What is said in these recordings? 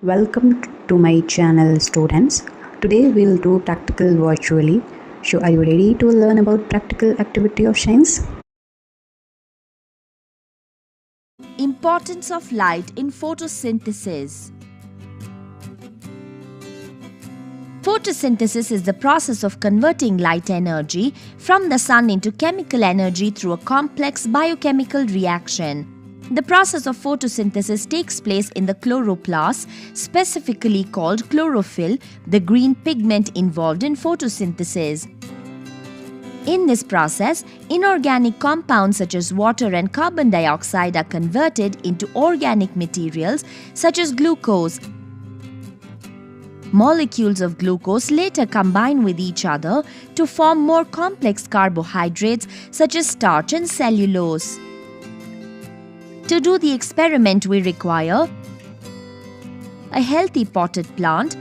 Welcome to my channel, students. Today we'll do practical virtually. So are you ready to learn about practical activity of science? Importance of light in photosynthesis. Photosynthesis is the process of converting light energy from the sun into chemical energy through a complex biochemical reaction. The process of photosynthesis takes place in the chloroplast, specifically called chlorophyll, the green pigment involved in photosynthesis. In this process, inorganic compounds such as water and carbon dioxide are converted into organic materials such as glucose. Molecules of glucose later combine with each other to form more complex carbohydrates such as starch and cellulose. To do the experiment, we require a healthy potted plant,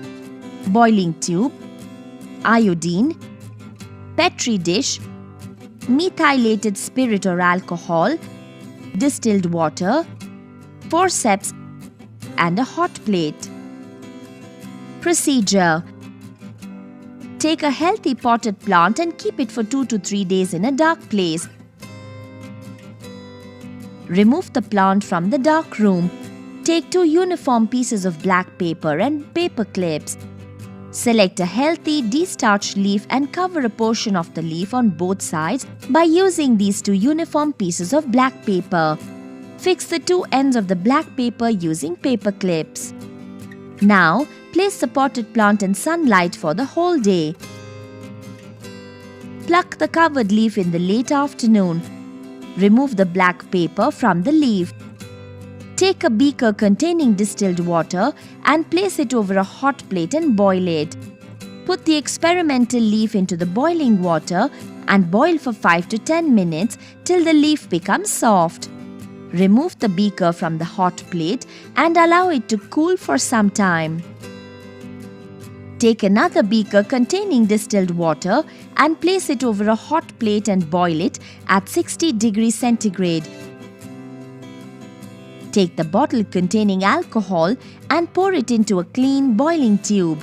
boiling tube, iodine, petri dish, methylated spirit or alcohol, distilled water, forceps, and a hot plate. Procedure: take a healthy potted plant and keep it for 2 to 3 days in a dark place. Remove the plant from the dark room. Take 2 uniform pieces of black paper and paper clips. Select a healthy, destarched leaf and cover a portion of the leaf on both sides by using these 2 uniform pieces of black paper. Fix the 2 ends of the black paper using paper clips. Now, place the potted plant in sunlight for the whole day. Pluck the covered leaf in the late afternoon. Remove the black paper from the leaf. Take a beaker containing distilled water and place it over a hot plate and boil it. Put the experimental leaf into the boiling water and boil for 5 to 10 minutes till the leaf becomes soft. Remove the beaker from the hot plate and allow it to cool for some time. Take another beaker containing distilled water and place it over a hot plate and boil it at 60 degrees centigrade. Take the bottle containing alcohol and pour it into a clean boiling tube.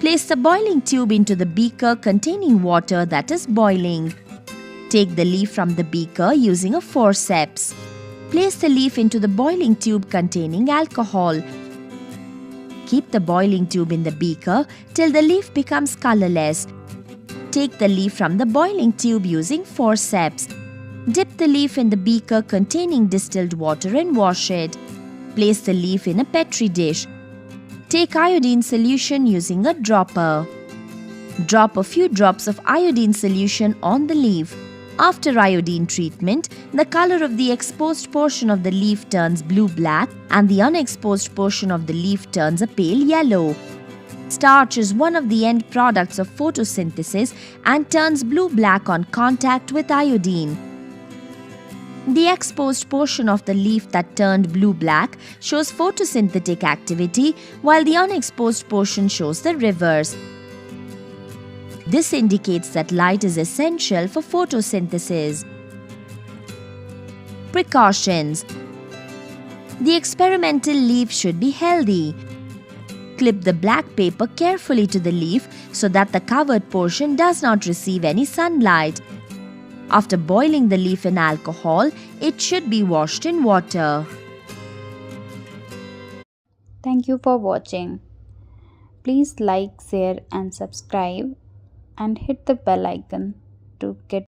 Place the boiling tube into the beaker containing water that is boiling. Take the leaf from the beaker using a forceps. Place the leaf into the boiling tube containing alcohol. Keep the boiling tube in the beaker till the leaf becomes colorless. Take the leaf from the boiling tube using forceps. Dip the leaf in the beaker containing distilled water and wash it. Place the leaf in a petri dish. Take iodine solution using a dropper. Drop a few drops of iodine solution on the leaf. After iodine treatment, the color of the exposed portion of the leaf turns blue-black and the unexposed portion of the leaf turns a pale yellow. Starch is one of the end products of photosynthesis and turns blue-black on contact with iodine. The exposed portion of the leaf that turned blue-black shows photosynthetic activity, while the unexposed portion shows the reverse. This indicates that light is essential for photosynthesis. Precautions: the experimental leaf should be healthy. Clip the black paper carefully to the leaf so that the covered portion does not receive any sunlight. After boiling the leaf in alcohol, it should be washed in water. Thank you for watching. Please like, share and subscribe and hit the bell icon to get